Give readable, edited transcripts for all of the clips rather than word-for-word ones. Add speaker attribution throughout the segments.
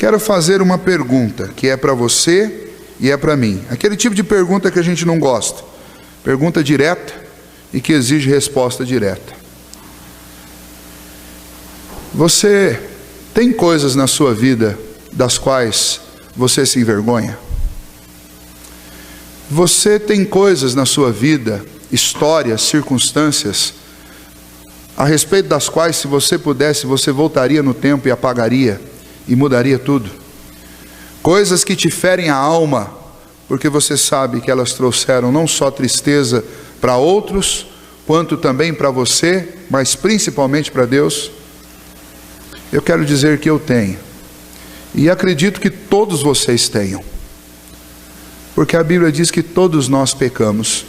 Speaker 1: quero fazer uma pergunta que é para você e é para mim. Aquele tipo de pergunta que a gente não gosta. Pergunta direta e que exige resposta direta. Você tem coisas na sua vida das quais você se envergonha? Você tem coisas na sua vida, histórias, circunstâncias, a respeito das quais, se você pudesse, você voltaria no tempo e apagaria e mudaria tudo? Coisas que te ferem a alma, porque você sabe que elas trouxeram não só tristeza para outros, quanto também para você, mas principalmente para Deus? Eu quero dizer que eu tenho, e acredito que todos vocês tenham, porque a Bíblia diz que todos nós pecamos.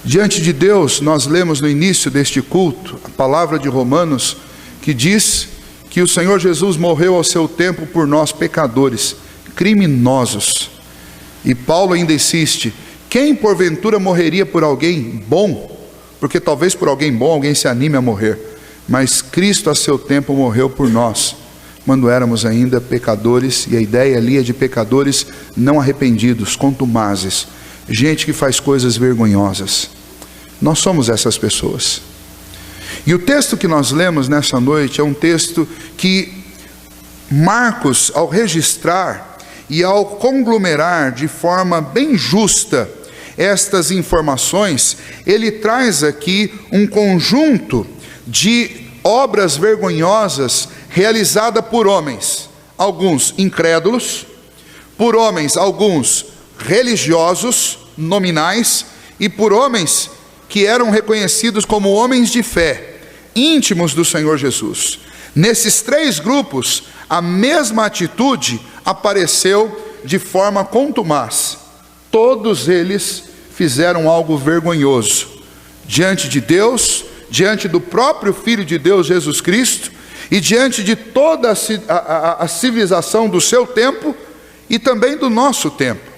Speaker 1: Diante de Deus, nós lemos no início deste culto a palavra de Romanos, que diz que o Senhor Jesus morreu ao seu tempo por nós pecadores, criminosos. E Paulo ainda insiste: quem porventura morreria por alguém bom? Porque talvez por alguém bom alguém se anime a morrer, mas Cristo a seu tempo morreu por nós, quando éramos ainda pecadores, e a ideia ali é de pecadores não arrependidos, contumazes, gente que faz coisas vergonhosas. Nós somos essas pessoas. E o texto que nós lemos nessa noite é um texto que Marcos, ao registrar e ao conglomerar de forma bem justa estas informações, ele traz aqui um conjunto de obras vergonhosas realizadas por homens, alguns incrédulos, por homens, alguns religiosos, nominais, e por homens que eram reconhecidos como homens de fé, íntimos do Senhor Jesus. Nesses três grupos, a mesma atitude apareceu de forma contumaz. Todos eles fizeram algo vergonhoso diante de Deus, diante do próprio Filho de Deus, Jesus Cristo, e diante de toda a civilização do seu tempo e também do nosso tempo.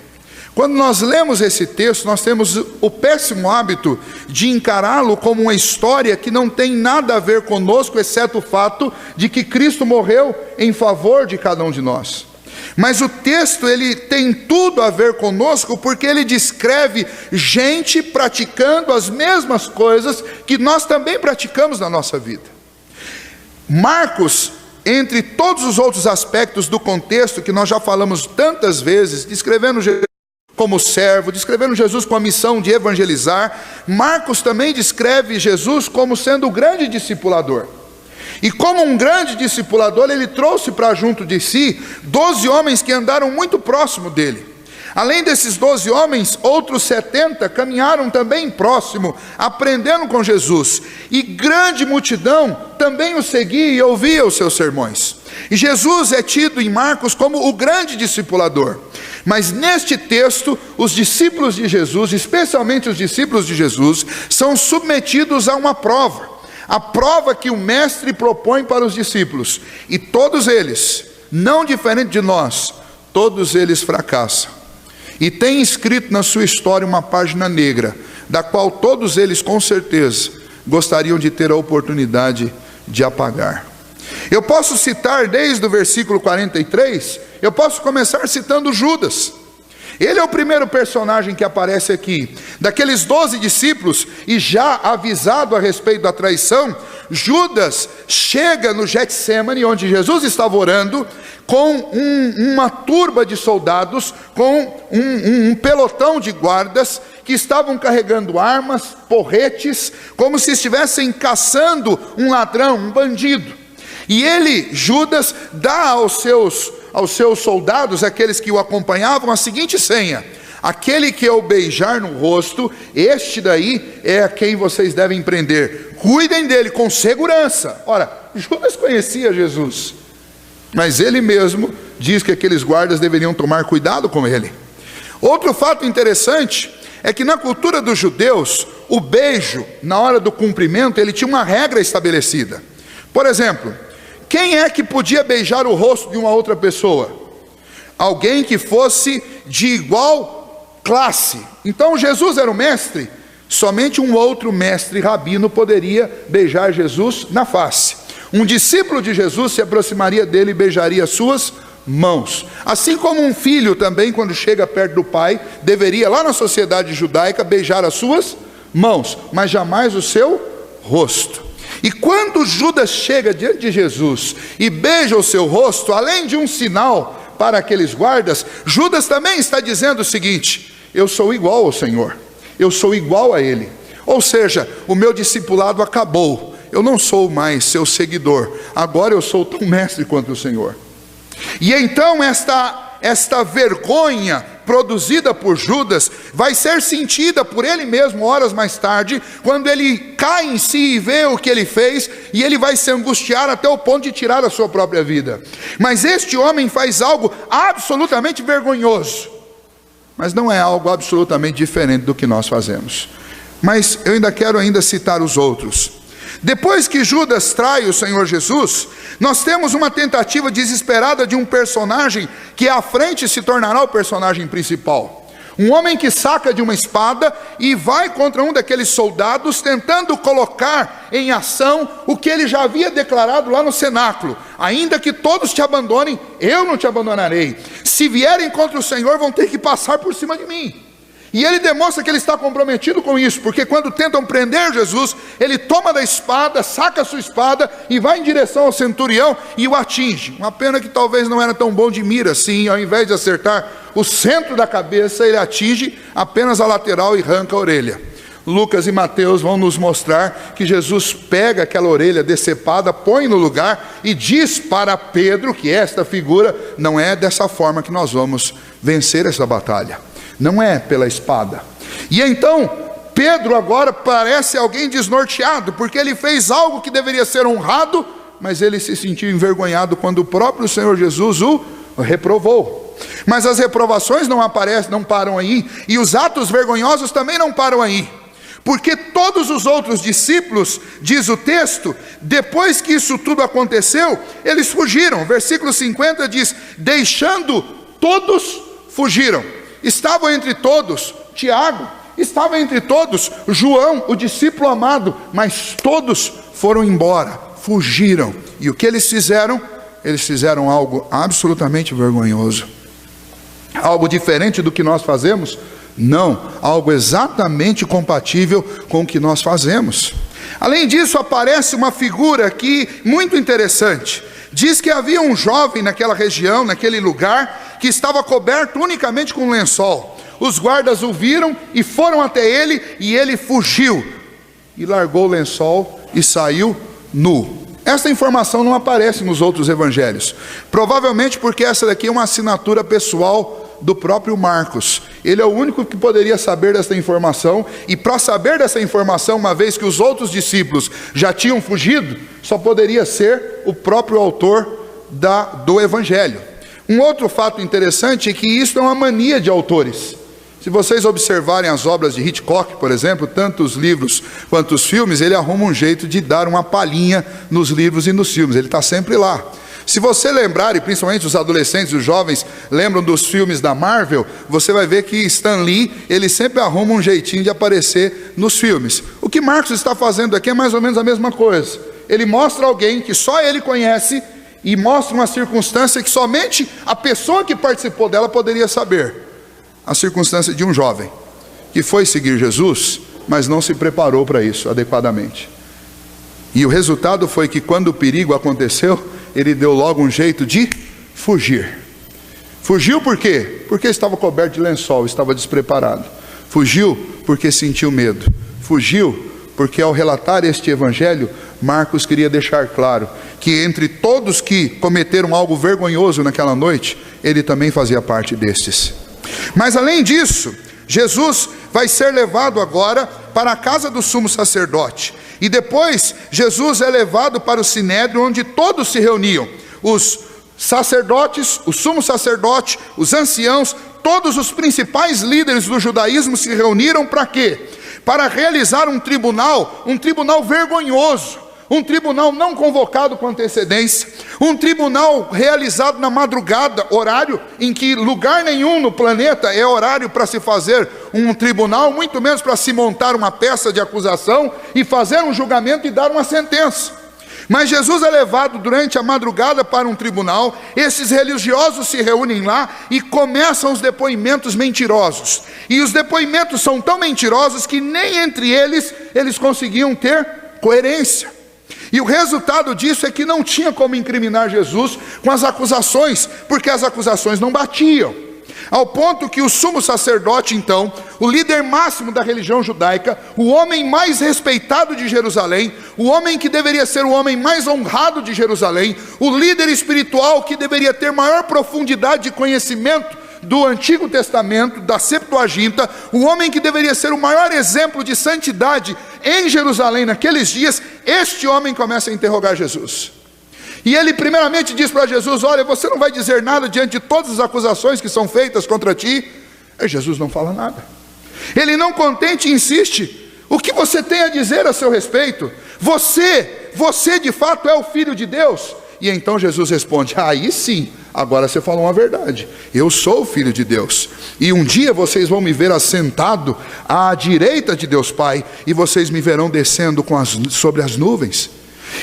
Speaker 1: Quando nós lemos esse texto, nós temos o péssimo hábito de encará-lo como uma história que não tem nada a ver conosco, exceto o fato de que Cristo morreu em favor de cada um de nós. Mas o texto, ele tem tudo a ver conosco, porque ele descreve gente praticando as mesmas coisas que nós também praticamos na nossa vida. Marcos, entre todos os outros aspectos do contexto que nós já falamos tantas vezes, descrevendo Jesus como servo, descrevendo Jesus com a missão de evangelizar, Marcos também descreve Jesus como sendo o grande discipulador. E como um grande discipulador, ele trouxe para junto de si 12 homens que andaram muito próximo dele. Além desses 12 homens, outros 70 caminharam também próximo, aprendendo com Jesus. E grande multidão também o seguia e ouvia os seus sermões. E Jesus é tido em Marcos como o grande discipulador. Mas neste texto, os discípulos de Jesus, especialmente os discípulos de Jesus, são submetidos a uma prova. A prova que o mestre propõe para os discípulos. E todos eles, não diferente de nós, todos eles fracassam. E tem escrito na sua história uma página negra, da qual todos eles com certeza gostariam de ter a oportunidade de apagar. Eu posso citar desde o versículo 43, eu posso começar citando Judas. Ele é o primeiro personagem que aparece aqui. Daqueles 12 discípulos, e já avisado a respeito da traição, Judas chega no Getsêmani, onde Jesus estava orando, com uma turba de soldados, com um pelotão de guardas, que estavam carregando armas, porretes, como se estivessem caçando um ladrão, um bandido. E ele, Judas, dá aos seus soldados, aqueles que o acompanhavam, a seguinte senha: aquele que eu beijar no rosto, este daí é a quem vocês devem prender. Cuidem dele com segurança. Ora, Judas conhecia Jesus, mas ele mesmo diz que aqueles guardas deveriam tomar cuidado com ele. Outro fato interessante é que na cultura dos judeus, o beijo, na hora do cumprimento, ele tinha uma regra estabelecida. Por exemplo, quem é que podia beijar o rosto de uma outra pessoa? Alguém que fosse de igual classe. Então Jesus era o mestre, somente um outro mestre rabino poderia beijar Jesus na face. Um discípulo de Jesus se aproximaria dele e beijaria as suas mãos. Assim como um filho também, quando chega perto do pai, deveria, lá na sociedade judaica, beijar as suas mãos, mas jamais o seu rosto. E quando Judas chega diante de Jesus e beija o seu rosto, além de um sinal para aqueles guardas, Judas também está dizendo o seguinte: eu sou igual ao Senhor, eu sou igual a Ele. Ou seja, o meu discipulado acabou, eu não sou mais seu seguidor, agora eu sou tão mestre quanto o Senhor. E então esta vergonha produzida por Judas vai ser sentida por ele mesmo horas mais tarde, quando ele cai em si e vê o que ele fez, e ele vai se angustiar até o ponto de tirar a sua própria vida. Mas este homem faz algo absolutamente vergonhoso, mas não é algo absolutamente diferente do que nós fazemos. Mas eu ainda quero citar os outros. Depois que Judas trai o Senhor Jesus, nós temos uma tentativa desesperada de um personagem que à frente se tornará o personagem principal. Um homem que saca de uma espada e vai contra um daqueles soldados, tentando colocar em ação o que ele já havia declarado lá no cenáculo: ainda que todos te abandonem, eu não te abandonarei. Se vierem contra o Senhor, vão ter que passar por cima de mim. E ele demonstra que ele está comprometido com isso, porque quando tentam prender Jesus, ele toma da espada, saca a sua espada e vai em direção ao centurião e o atinge. Uma pena que talvez não era tão bom de mira assim. Ao invés de acertar o centro da cabeça, ele atinge apenas a lateral e arranca a orelha. Lucas e Mateus vão nos mostrar que Jesus pega aquela orelha decepada, põe no lugar e diz para Pedro que esta figura: não é dessa forma que nós vamos vencer essa batalha, não é pela espada. E então Pedro agora parece alguém desnorteado, porque ele fez algo que deveria ser honrado, mas ele se sentiu envergonhado quando o próprio Senhor Jesus o reprovou. Mas as reprovações não param aí, e os atos vergonhosos também não param aí, porque todos os outros discípulos, diz o texto, depois que isso tudo aconteceu, eles fugiram. Versículo 50 diz: deixando todos, fugiram. Estavam entre todos Tiago, estava entre todos João, o discípulo amado, mas todos foram embora, fugiram. E o que eles fizeram? Eles fizeram algo absolutamente vergonhoso. Algo diferente do que nós fazemos? Não, algo exatamente compatível com o que nós fazemos. Além disso, aparece uma figura aqui muito interessante. Diz que havia um jovem naquela região, naquele lugar, que estava coberto unicamente com um lençol. Os guardas o viram e foram até ele, e ele fugiu e largou o lençol e saiu nu. Essa informação não aparece nos outros evangelhos, provavelmente porque essa daqui é uma assinatura pessoal do próprio Marcos. Ele é o único que poderia saber dessa informação, e para saber dessa informação, uma vez que os outros discípulos já tinham fugido, só poderia ser o próprio autor do evangelho. Um outro fato interessante é que isso é uma mania de autores. Se vocês observarem as obras de Hitchcock, por exemplo, tanto os livros quanto os filmes, ele arruma um jeito de dar uma palhinha nos livros e nos filmes, ele está sempre lá. Se você lembrar, e principalmente os adolescentes e os jovens lembram dos filmes da Marvel, você vai ver que Stan Lee, ele sempre arruma um jeitinho de aparecer nos filmes. O que Marcos está fazendo aqui é mais ou menos a mesma coisa. Ele mostra alguém que só ele conhece, e mostra uma circunstância que somente a pessoa que participou dela poderia saber. A circunstância de um jovem que foi seguir Jesus, mas não se preparou para isso adequadamente. E o resultado foi que quando o perigo aconteceu, ele deu logo um jeito de fugir. Fugiu por quê? Porque estava coberto de lençol, estava despreparado. Fugiu porque sentiu medo. Fugiu porque, ao relatar este evangelho, Marcos queria deixar claro que entre todos que cometeram algo vergonhoso naquela noite, ele também fazia parte destes. Mas além disso, Jesus vai ser levado agora para a casa do sumo sacerdote. E depois Jesus é levado para o sinédrio, onde todos se reuniam. Os sacerdotes, o sumo sacerdote, os anciãos, todos os principais líderes do judaísmo se reuniram para quê? Para realizar um tribunal vergonhoso. Um tribunal não convocado com antecedência, um tribunal realizado na madrugada, horário em que lugar nenhum no planeta é horário para se fazer um tribunal, muito menos para se montar uma peça de acusação e fazer um julgamento e dar uma sentença. Mas Jesus é levado durante a madrugada para um tribunal. Esses religiosos se reúnem lá e começam os depoimentos mentirosos. E os depoimentos são tão mentirosos que nem entre eles conseguiam ter coerência. E o resultado disso é que não tinha como incriminar Jesus com as acusações, porque as acusações não batiam. Ao ponto que o sumo sacerdote, então, o líder máximo da religião judaica, o homem mais respeitado de Jerusalém, o homem que deveria ser o homem mais honrado de Jerusalém, o líder espiritual que deveria ter maior profundidade de conhecimento do Antigo Testamento, da Septuaginta, o homem que deveria ser o maior exemplo de santidade em Jerusalém naqueles dias, este homem começa a interrogar Jesus. E ele primeiramente diz para Jesus: olha, você não vai dizer nada diante de todas as acusações que são feitas contra ti? E Jesus não fala nada. Ele, não contente, insiste: o que você tem a dizer a seu respeito? Você de fato é o Filho de Deus? E então Jesus responde: aí sim, agora você falou uma verdade, eu sou o Filho de Deus, e um dia vocês vão me ver assentado à direita de Deus Pai, e vocês me verão descendo sobre as nuvens.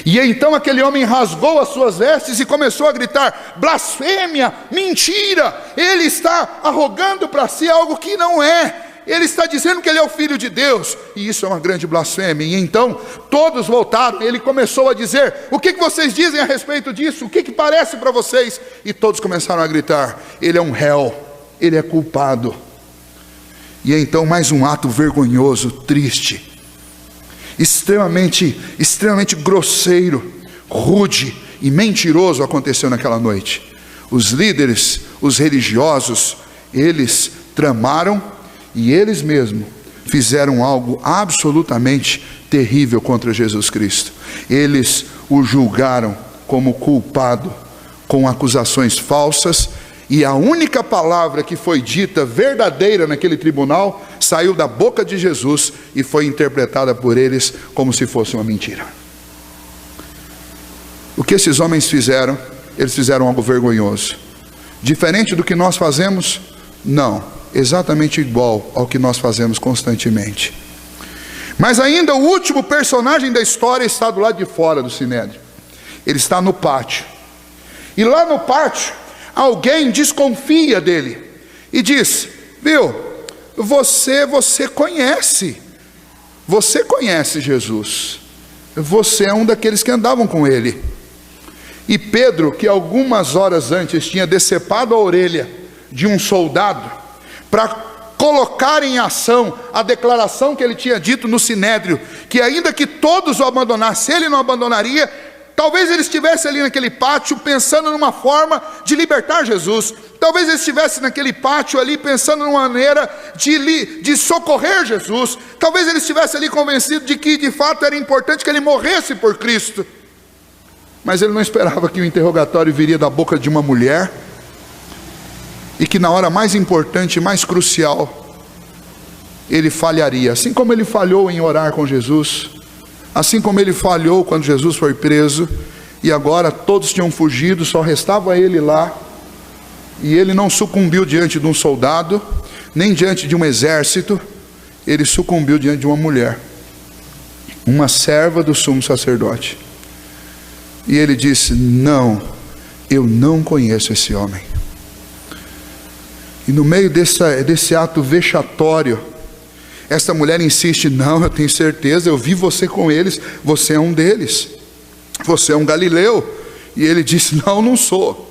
Speaker 1: E então aquele homem rasgou as suas vestes e começou a gritar: blasfêmia, mentira, ele está arrogando para si algo que não é. Ele está dizendo que ele é o Filho de Deus, e isso é uma grande blasfêmia. E então todos voltaram, ele começou a dizer: o que vocês dizem a respeito disso? O que parece para vocês? E todos começaram a gritar: ele é um réu, ele é culpado. E então mais um ato vergonhoso, triste, extremamente grosseiro, rude e mentiroso aconteceu naquela noite. Os líderes, os religiosos, eles tramaram e eles mesmos fizeram algo absolutamente terrível contra Jesus Cristo. Eles o julgaram como culpado, com acusações falsas, e a única palavra que foi dita verdadeira naquele tribunal saiu da boca de Jesus e foi interpretada por eles como se fosse uma mentira. O que esses homens fizeram? Eles fizeram algo vergonhoso. Diferente do que nós fazemos? Não, exatamente igual ao que nós fazemos constantemente. Mas ainda o último personagem da história está do lado de fora do sinédrio. Ele está no pátio. E lá no pátio, alguém desconfia dele e diz: viu, você conhece Jesus, você é um daqueles que andavam com ele. E Pedro, que algumas horas antes tinha decepado a orelha de um soldado para colocar em ação a declaração que ele tinha dito no sinédrio, que ainda que todos o abandonassem, ele não abandonaria. Talvez ele estivesse ali naquele pátio pensando numa forma de libertar Jesus. Talvez ele estivesse naquele pátio ali pensando numa maneira de socorrer Jesus. Talvez ele estivesse ali convencido de que de fato era importante que ele morresse por Cristo. Mas ele não esperava que o interrogatório viria da boca de uma mulher, e que na hora mais importante, mais crucial, ele falharia. Assim como ele falhou em orar com Jesus, assim como ele falhou quando Jesus foi preso, e agora todos tinham fugido, só restava ele lá, e ele não sucumbiu diante de um soldado, nem diante de um exército, ele sucumbiu diante de uma mulher, uma serva do sumo sacerdote. E ele disse: não, eu não conheço esse homem. E no meio desse ato vexatório, esta mulher insiste: não, eu tenho certeza, eu vi você com eles, você é um deles, você é um galileu. E ele disse: não sou.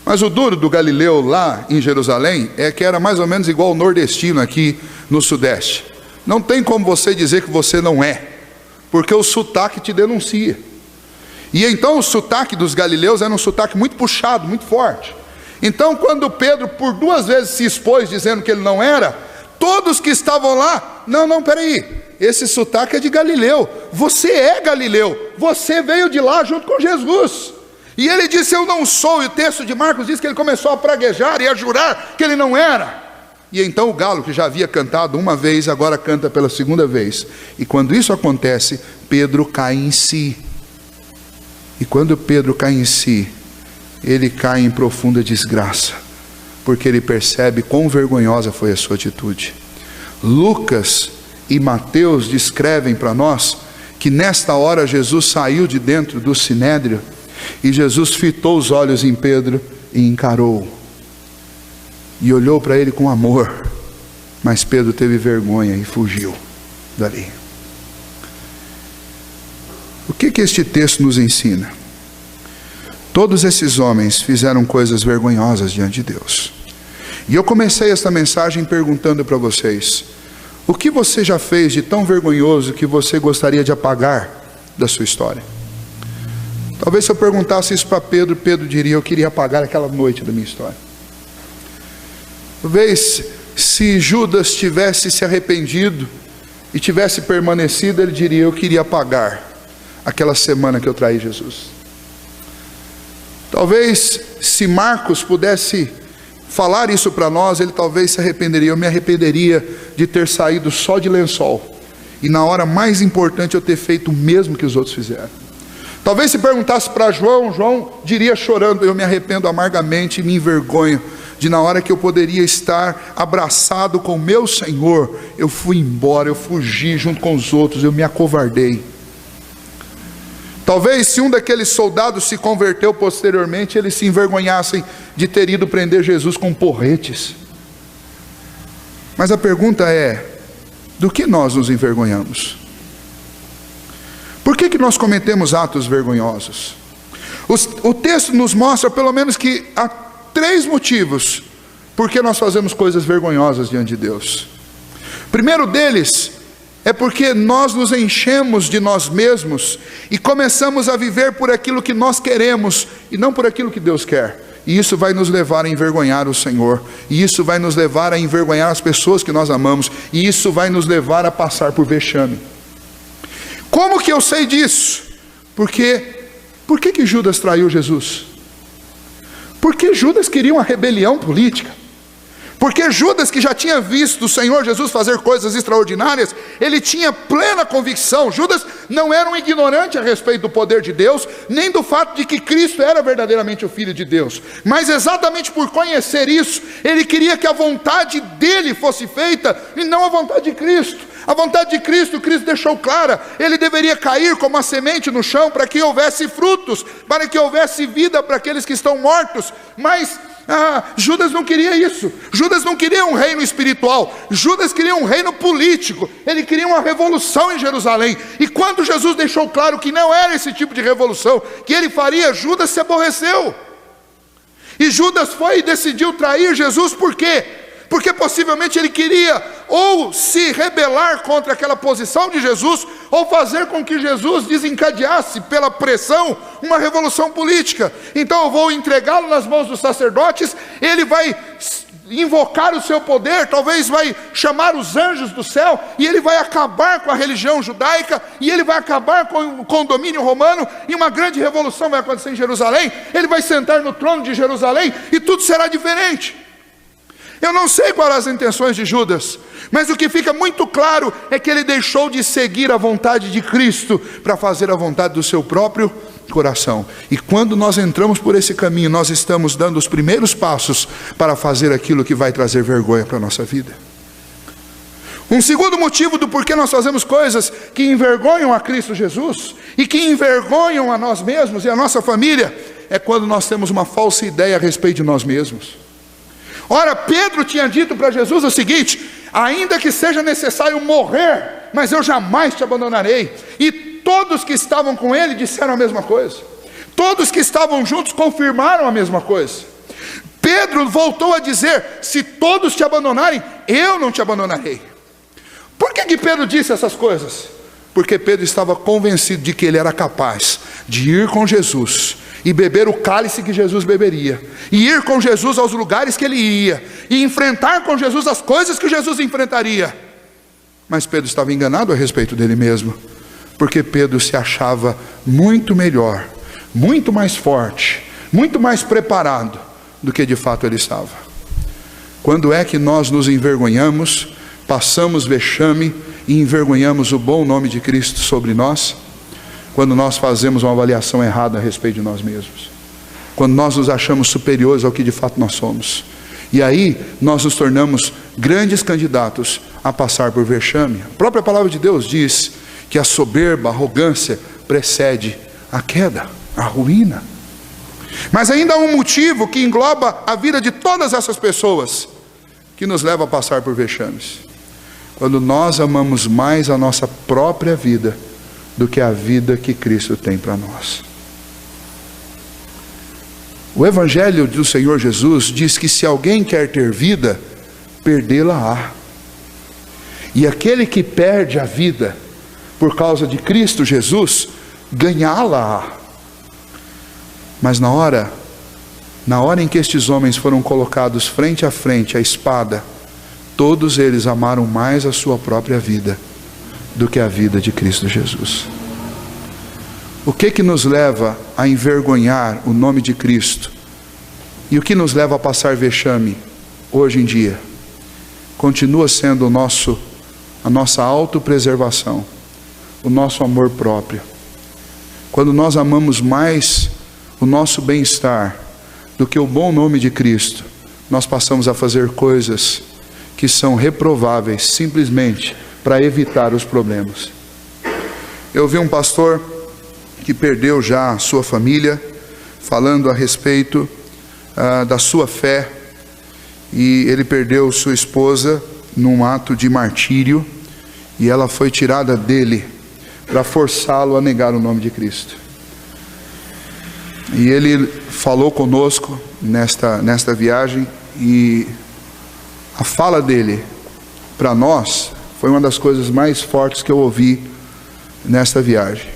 Speaker 1: Mas o duro do Galileu lá em Jerusalém é que era mais ou menos igual ao nordestino aqui no sudeste. Não tem como você dizer que você não é, porque o sotaque te denuncia. E então o sotaque dos galileus era um sotaque muito puxado, muito forte. Então quando Pedro por 2 vezes se expôs dizendo que ele não era, todos que estavam lá: não, peraí, esse sotaque é de Galileu, você é Galileu, você veio de lá junto com Jesus. E ele disse: eu não sou. E o texto de Marcos diz que ele começou a praguejar e a jurar que ele não era. E então o galo, que já havia cantado uma vez, agora canta pela 2ª vez. E quando isso acontece, Pedro cai em si. E quando Pedro cai em si, ele cai em profunda desgraça, porque ele percebe quão vergonhosa foi a sua atitude. Lucas e Mateus descrevem para nós que nesta hora Jesus saiu de dentro do sinédrio e Jesus fitou os olhos em Pedro e encarou. E olhou para ele com amor. Mas Pedro teve vergonha e fugiu dali. O que este texto nos ensina? Todos esses homens fizeram coisas vergonhosas diante de Deus. E eu comecei esta mensagem perguntando para vocês: o que você já fez de tão vergonhoso que você gostaria de apagar da sua história? Talvez se eu perguntasse isso para Pedro, Pedro diria: eu queria apagar aquela noite da minha história. Talvez se Judas tivesse se arrependido e tivesse permanecido, ele diria: eu queria apagar aquela semana que eu traí Jesus. Talvez se Marcos pudesse falar isso para nós, ele talvez se arrependeria: eu me arrependeria de ter saído só de lençol e na hora mais importante eu ter feito o mesmo que os outros fizeram. Talvez se perguntasse para João, João diria chorando: eu me arrependo amargamente e me envergonho de na hora que eu poderia estar abraçado com meu Senhor, eu fui embora, eu fugi junto com os outros, eu me acovardei. Talvez se um daqueles soldados se converteu posteriormente, eles se envergonhassem de ter ido prender Jesus com porretes. Mas a pergunta é: do que nós nos envergonhamos? Por que nós cometemos atos vergonhosos? O texto nos mostra pelo menos que há 3 motivos por que nós fazemos coisas vergonhosas diante de Deus. O primeiro deles é porque nós nos enchemos de nós mesmos e começamos a viver por aquilo que nós queremos e não por aquilo que Deus quer. E isso vai nos levar a envergonhar o Senhor. E isso vai nos levar a envergonhar as pessoas que nós amamos. E isso vai nos levar a passar por vexame. Como que eu sei disso? Por que Judas traiu Jesus? Porque Judas queria uma rebelião política. Porque Judas, que já tinha visto o Senhor Jesus fazer coisas extraordinárias, ele tinha plena convicção. Judas não era um ignorante a respeito do poder de Deus, nem do fato de que Cristo era verdadeiramente o Filho de Deus. Mas exatamente por conhecer isso, ele queria que a vontade dele fosse feita e não a vontade de Cristo. A vontade de Cristo, Cristo deixou clara: ele deveria cair como a semente no chão para que houvesse frutos, para que houvesse vida para aqueles que estão mortos. Mas Judas não queria isso. Judas não queria um reino espiritual. Judas queria um reino político. Ele queria uma revolução em Jerusalém. E quando Jesus deixou claro que não era esse tipo de revolução que ele faria, Judas se aborreceu. E Judas foi e decidiu trair Jesus. Por quê? Porque possivelmente ele queria ou se rebelar contra aquela posição de Jesus, ou fazer com que Jesus desencadeasse pela pressão uma revolução política. Então eu vou entregá-lo nas mãos dos sacerdotes, ele vai invocar o seu poder, talvez vai chamar os anjos do céu, e ele vai acabar com a religião judaica, e ele vai acabar com o domínio romano, e uma grande revolução vai acontecer em Jerusalém. Ele vai sentar no trono de Jerusalém, e tudo será diferente. Eu não sei quais eram as intenções de Judas, mas o que fica muito claro é que ele deixou de seguir a vontade de Cristo para fazer a vontade do seu próprio coração. E quando nós entramos por esse caminho, nós estamos dando os primeiros passos para fazer aquilo que vai trazer vergonha para a nossa vida. Um segundo motivo do porquê nós fazemos coisas que envergonham a Cristo Jesus e que envergonham a nós mesmos e a nossa família é quando nós temos uma falsa ideia a respeito de nós mesmos. Ora, Pedro tinha dito para Jesus o seguinte: ainda que seja necessário morrer, mas eu jamais te abandonarei. E todos que estavam com ele disseram a mesma coisa. Todos que estavam juntos confirmaram a mesma coisa. Pedro voltou a dizer: se todos te abandonarem, eu não te abandonarei. Por que Pedro disse essas coisas? Porque Pedro estava convencido de que ele era capaz de ir com Jesus e beber o cálice que Jesus beberia, e ir com Jesus aos lugares que ele ia, e enfrentar com Jesus as coisas que Jesus enfrentaria. Mas Pedro estava enganado a respeito dele mesmo, porque Pedro se achava muito melhor, muito mais forte, muito mais preparado do que de fato ele estava. Quando é que nós nos envergonhamos, passamos vexame e envergonhamos o bom nome de Cristo sobre nós? Quando nós fazemos uma avaliação errada a respeito de nós mesmos, quando nós nos achamos superiores ao que de fato nós somos, e aí nós nos tornamos grandes candidatos a passar por vexame. A própria palavra de Deus diz que a soberba, a arrogância precede a queda, a ruína. Mas ainda há um motivo que engloba a vida de todas essas pessoas, que nos leva a passar por vexames. Quando nós amamos mais a nossa própria vida do que a vida que Cristo tem para nós. O Evangelho do Senhor Jesus diz que se alguém quer ter vida, perdê-la-á. E aquele que perde a vida por causa de Cristo Jesus, ganhá-la-á. Mas na hora em que estes homens foram colocados frente a frente à espada, todos eles amaram mais a sua própria vida do que a vida de Cristo Jesus. O que nos leva a envergonhar o nome de Cristo? E o que nos leva a passar vexame hoje em dia? Continua sendo a nossa autopreservação, o nosso amor próprio. Quando nós amamos mais o nosso bem-estar do que o bom nome de Cristo, nós passamos a fazer coisas que são reprováveis simplesmente para evitar os problemas. Eu vi um pastor que perdeu já a sua família, falando a respeito da sua fé, e ele perdeu sua esposa num ato de martírio, e ela foi tirada dele para forçá-lo a negar o nome de Cristo. E ele falou conosco nesta viagem, e a fala dele para nós foi uma das coisas mais fortes que eu ouvi nesta viagem.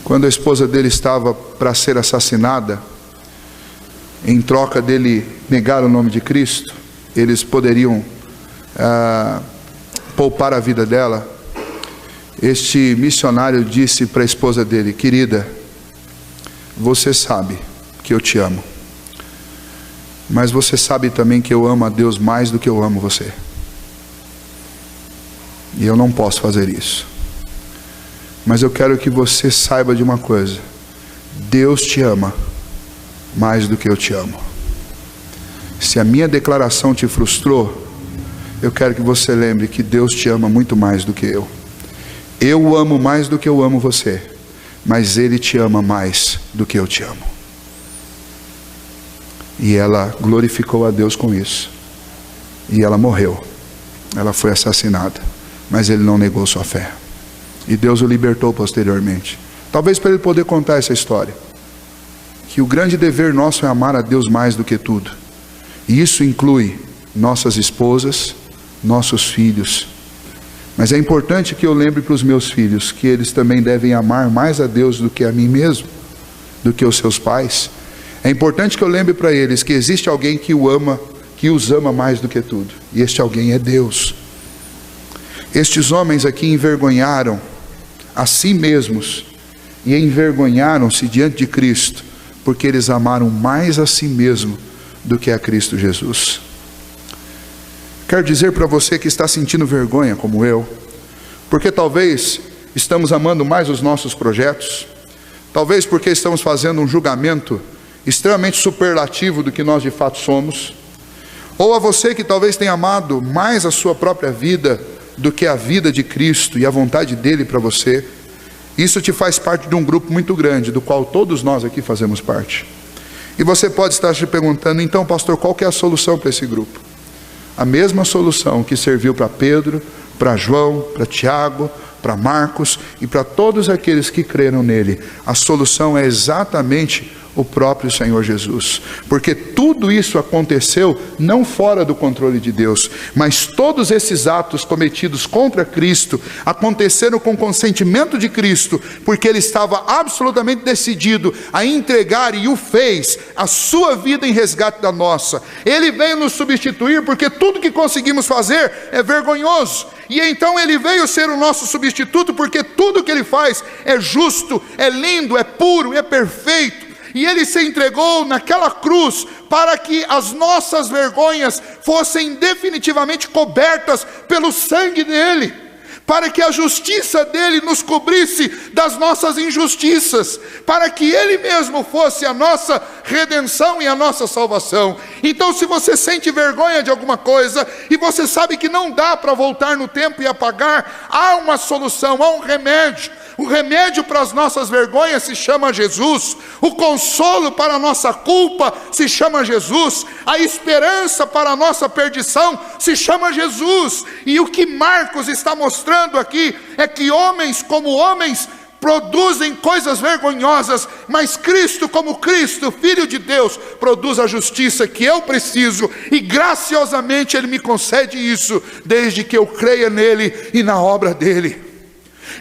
Speaker 1: Quando a esposa dele estava para ser assassinada, em troca dele negar o nome de Cristo, eles poderiam poupar a vida dela. Este missionário disse para a esposa dele: querida, você sabe que eu te amo, mas você sabe também que eu amo a Deus mais do que eu amo você, e eu não posso fazer isso. Mas eu quero que você saiba de uma coisa: Deus te ama mais do que eu te amo. Se a minha declaração te frustrou, eu quero que você lembre que Deus te ama muito mais do que eu. Eu o amo mais do que eu amo você, mas Ele te ama mais do que eu te amo. E ela glorificou a Deus com isso. E ela morreu. Ela foi assassinada, mas ele não negou sua fé. E Deus o libertou posteriormente. Talvez para ele poder contar essa história. Que o grande dever nosso é amar a Deus mais do que tudo. E isso inclui nossas esposas, nossos filhos. Mas é importante que eu lembre para os meus filhos que eles também devem amar mais a Deus do que a mim mesmo, do que os seus pais. É importante que eu lembre para eles que existe alguém que os ama mais do que tudo. E este alguém é Deus. Estes homens aqui envergonharam a si mesmos e envergonharam-se diante de Cristo, porque eles amaram mais a si mesmo do que a Cristo Jesus. Quero dizer para você que está sentindo vergonha como eu, porque talvez estamos amando mais os nossos projetos, talvez porque estamos fazendo um julgamento extremamente superlativo do que nós de fato somos, ou a você que talvez tenha amado mais a sua própria vida do que a vida de Cristo e a vontade dele para você. Isso te faz parte de um grupo muito grande, do qual todos nós aqui fazemos parte. E você pode estar se perguntando: então, pastor, qual que é a solução para esse grupo? A mesma solução que serviu para Pedro, para João, para Tiago, para Marcos e para todos aqueles que creram nele. A solução é exatamente o próprio Senhor Jesus, porque tudo isso aconteceu não fora do controle de Deus, mas todos esses atos cometidos contra Cristo aconteceram com consentimento de Cristo, porque ele estava absolutamente decidido a entregar, e o fez, a sua vida em resgate da nossa. Ele veio nos substituir, porque tudo que conseguimos fazer é vergonhoso, e então ele veio ser o nosso substituto, porque tudo que ele faz é justo, é lindo, é puro, é perfeito. E ele se entregou naquela cruz para que as nossas vergonhas fossem definitivamente cobertas pelo sangue dele, para que a justiça dele nos cobrisse das nossas injustiças, para que ele mesmo fosse a nossa redenção e a nossa salvação. Então, se você sente vergonha de alguma coisa, e você sabe que não dá para voltar no tempo e apagar, há uma solução, há um remédio. O remédio para as nossas vergonhas se chama Jesus. O consolo para a nossa culpa se chama Jesus. A esperança para a nossa perdição se chama Jesus. E o que Marcos está mostrando aqui é que homens como homens produzem coisas vergonhosas, mas Cristo como Cristo, Filho de Deus, produz a justiça que eu preciso, e graciosamente Ele me concede isso, desde que eu creia nele e na obra dele.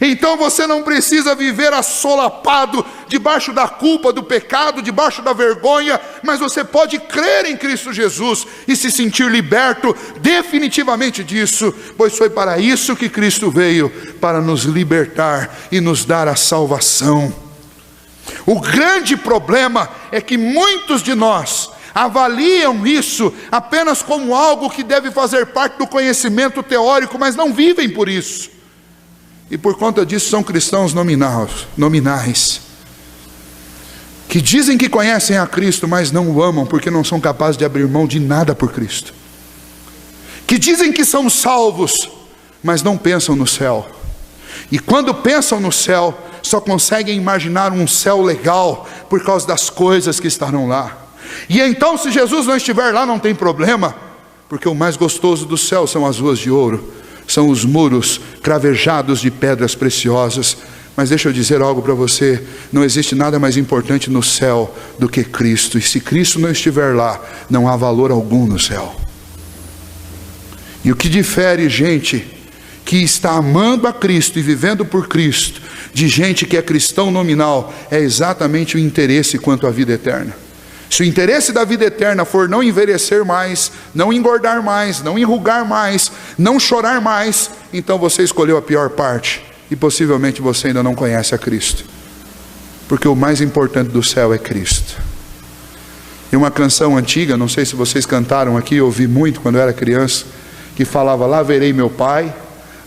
Speaker 1: Então você não precisa viver assolapado debaixo da culpa, do pecado, debaixo da vergonha, mas você pode crer em Cristo Jesus e se sentir liberto definitivamente disso, pois foi para isso que Cristo veio, para nos libertar e nos dar a salvação. O grande problema é que muitos de nós avaliam isso apenas como algo que deve fazer parte do conhecimento teórico, mas não vivem por isso. E por conta disso são cristãos nominais, que dizem que conhecem a Cristo, mas não o amam, porque não são capazes de abrir mão de nada por Cristo. Que dizem que são salvos, mas não pensam no céu. E quando pensam no céu, só conseguem imaginar um céu legal, por causa das coisas que estarão lá. E então, se Jesus não estiver lá, não tem problema, porque o mais gostoso do céu são as ruas de ouro, são os muros cravejados de pedras preciosas. Mas deixa eu dizer algo para você: não existe nada mais importante no céu do que Cristo. E se Cristo não estiver lá, não há valor algum no céu. E o que difere gente que está amando a Cristo e vivendo por Cristo, de gente que é cristão nominal, é exatamente o interesse quanto à vida eterna. Se o interesse da vida eterna for não envelhecer mais, não engordar mais, não enrugar mais, não chorar mais, então você escolheu a pior parte, e possivelmente você ainda não conhece a Cristo, porque o mais importante do céu é Cristo. E uma canção antiga, não sei se vocês cantaram aqui, eu ouvi muito quando eu era criança, que falava: lá verei meu pai,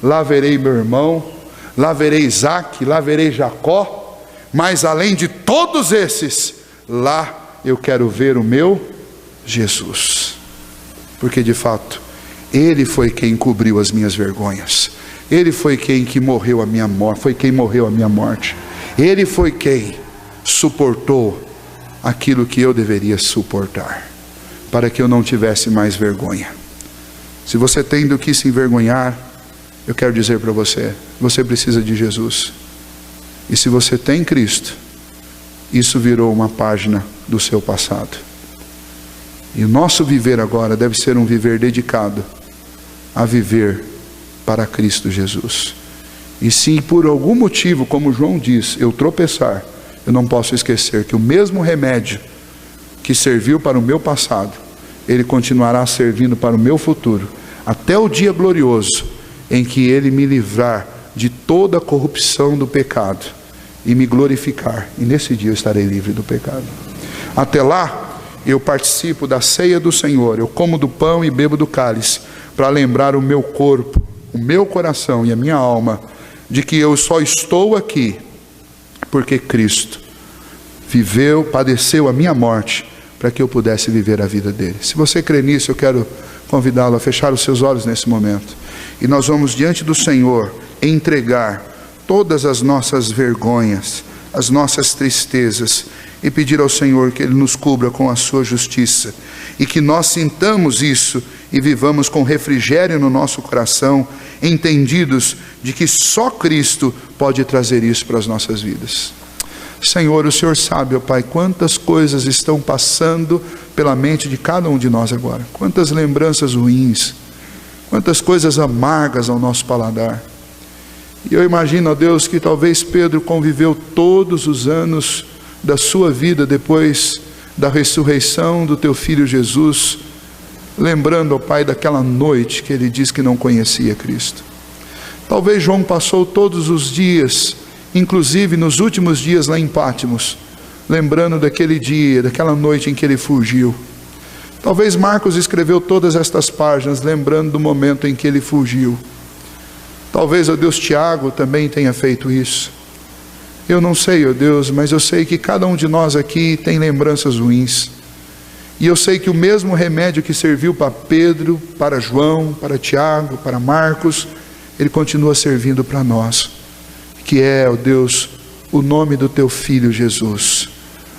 Speaker 1: lá verei meu irmão, lá verei Isaac, lá verei Jacó, mas além de todos esses, lá eu quero ver o meu Jesus, porque de fato Ele foi quem cobriu as minhas vergonhas, Ele foi quem morreu a minha morte, Ele foi quem suportou aquilo que eu deveria suportar, para que eu não tivesse mais vergonha. Se você tem do que se envergonhar, eu quero dizer para você, você precisa de Jesus. E se você tem Cristo, isso virou uma página do seu passado. E o nosso viver agora deve ser um viver dedicado a viver para Cristo Jesus. E se por algum motivo, como João diz, eu tropeçar, eu não posso esquecer que o mesmo remédio que serviu para o meu passado, Ele continuará servindo para o meu futuro, até o dia glorioso em que Ele me livrar de toda a corrupção do pecado e me glorificar, e nesse dia eu estarei livre do pecado. Até lá, eu participo da ceia do Senhor, eu como do pão e bebo do cálice, para lembrar o meu corpo, o meu coração e a minha alma, de que eu só estou aqui, porque Cristo viveu, padeceu a minha morte, para que eu pudesse viver a vida dele. Se você crê nisso, eu quero convidá-lo a fechar os seus olhos nesse momento, e nós vamos diante do Senhor entregar todas as nossas vergonhas, as nossas tristezas, e pedir ao Senhor que Ele nos cubra com a sua justiça, e que nós sintamos isso e vivamos com refrigério no nosso coração, entendidos de que só Cristo pode trazer isso para as nossas vidas. Senhor, o Senhor sabe, ó Pai, quantas coisas estão passando pela mente de cada um de nós agora, quantas lembranças ruins, quantas coisas amargas ao nosso paladar. E eu imagino, ó Deus, que talvez Pedro conviveu todos os anos da sua vida depois da ressurreição do teu filho Jesus, lembrando, ó Pai, daquela noite que ele diz que não conhecia Cristo. Talvez João passou todos os dias, inclusive nos últimos dias lá em Pátimos, lembrando daquele dia, daquela noite em que ele fugiu. Talvez Marcos escreveu todas estas páginas lembrando do momento em que ele fugiu. Talvez, ó Deus, Tiago também tenha feito isso. Eu não sei, ó Deus, mas eu sei que cada um de nós aqui tem lembranças ruins. E eu sei que o mesmo remédio que serviu para Pedro, para João, para Tiago, para Marcos, ele continua servindo para nós. Que é, ó Deus, o nome do teu Filho Jesus.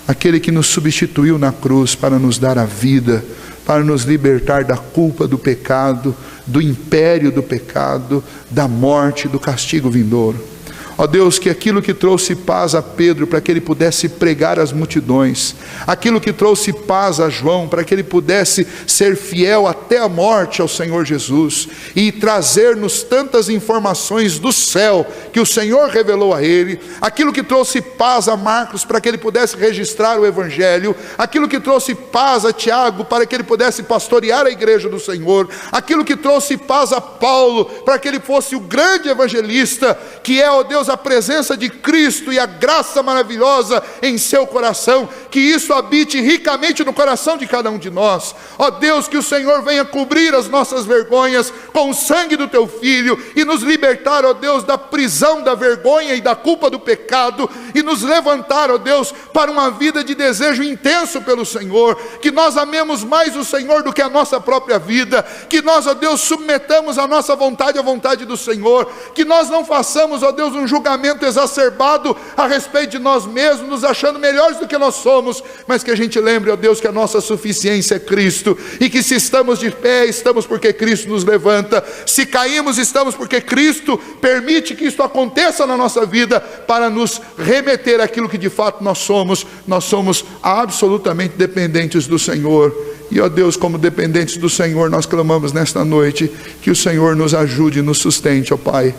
Speaker 1: Aquele que nos substituiu na cruz para nos dar a vida, para nos libertar da culpa do pecado, do império do pecado, da morte, do castigo vindouro. Ó Deus, que aquilo que trouxe paz a Pedro para que ele pudesse pregar às multidões, aquilo que trouxe paz a João para que ele pudesse ser fiel até a morte ao Senhor Jesus e trazer-nos tantas informações do céu que o Senhor revelou a ele, aquilo que trouxe paz a Marcos para que ele pudesse registrar o Evangelho, aquilo que trouxe paz a Tiago para que ele pudesse pastorear a igreja do Senhor, aquilo que trouxe paz a Paulo para que ele fosse o grande evangelista, que é, ó Deus, a presença de Cristo e a graça maravilhosa em seu coração, que isso habite ricamente no coração de cada um de nós. Ó Deus, que o Senhor venha cobrir as nossas vergonhas com o sangue do teu Filho e nos libertar, ó Deus, da prisão da vergonha e da culpa do pecado e nos levantar, ó Deus, para uma vida de desejo intenso pelo Senhor, que nós amemos mais o Senhor do que a nossa própria vida, que nós, ó Deus, submetamos a nossa vontade à vontade do Senhor, que nós não façamos, ó Deus, um julgamento exacerbado a respeito de nós mesmos, nos achando melhores do que nós somos, mas que a gente lembre, ó Deus, que a nossa suficiência é Cristo, e que se estamos de pé, estamos porque Cristo nos levanta, se caímos, estamos porque Cristo permite que isto aconteça na nossa vida, para nos remeter àquilo que de fato nós somos absolutamente dependentes do Senhor. E ó Deus, como dependentes do Senhor, nós clamamos nesta noite, que o Senhor nos ajude e nos sustente, ó Pai,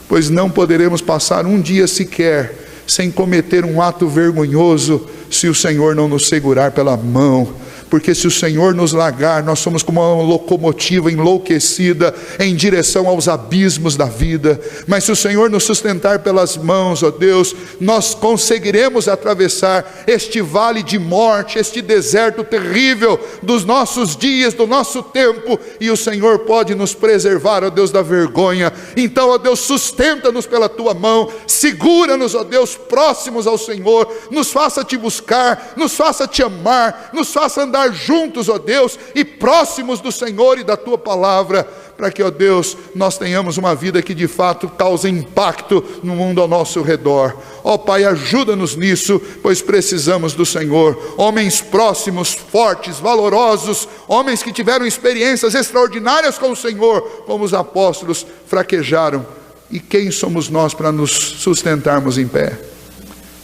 Speaker 1: pois não poderemos passar um dia sequer sem cometer um ato vergonhoso, se o Senhor não nos segurar pela mão. Porque se o Senhor nos largar, nós somos como uma locomotiva enlouquecida em direção aos abismos da vida. Mas se o Senhor nos sustentar pelas mãos, ó Deus, nós conseguiremos atravessar este vale de morte, este deserto terrível dos nossos dias, do nosso tempo, e o Senhor pode nos preservar, ó Deus, da vergonha. Então, ó Deus, sustenta-nos pela tua mão, segura-nos, ó Deus, próximos ao Senhor, nos faça te buscar, nos faça te amar, nos faça andar juntos, ó Deus, e próximos do Senhor e da tua palavra, para que, ó Deus, nós tenhamos uma vida que de fato cause impacto no mundo ao nosso redor. Ó Pai, ajuda-nos nisso, pois precisamos do Senhor. Homens próximos, fortes, valorosos, homens que tiveram experiências extraordinárias com o Senhor, como os apóstolos, fraquejaram. E quem somos nós para nos sustentarmos em pé?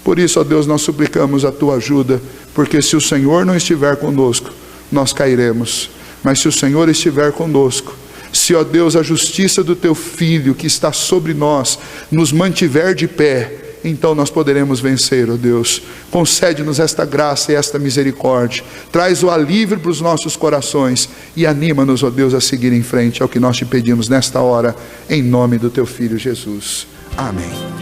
Speaker 1: Por isso, ó Deus, nós suplicamos a tua ajuda, porque se o Senhor não estiver conosco, nós cairemos. Mas se o Senhor estiver conosco, se, ó Deus, a justiça do teu Filho que está sobre nós nos mantiver de pé, então nós poderemos vencer, ó Deus. Concede-nos esta graça e esta misericórdia, traz o alívio para os nossos corações e anima-nos, ó Deus, a seguir em frente. É o que nós te pedimos nesta hora, em nome do teu Filho Jesus. Amém.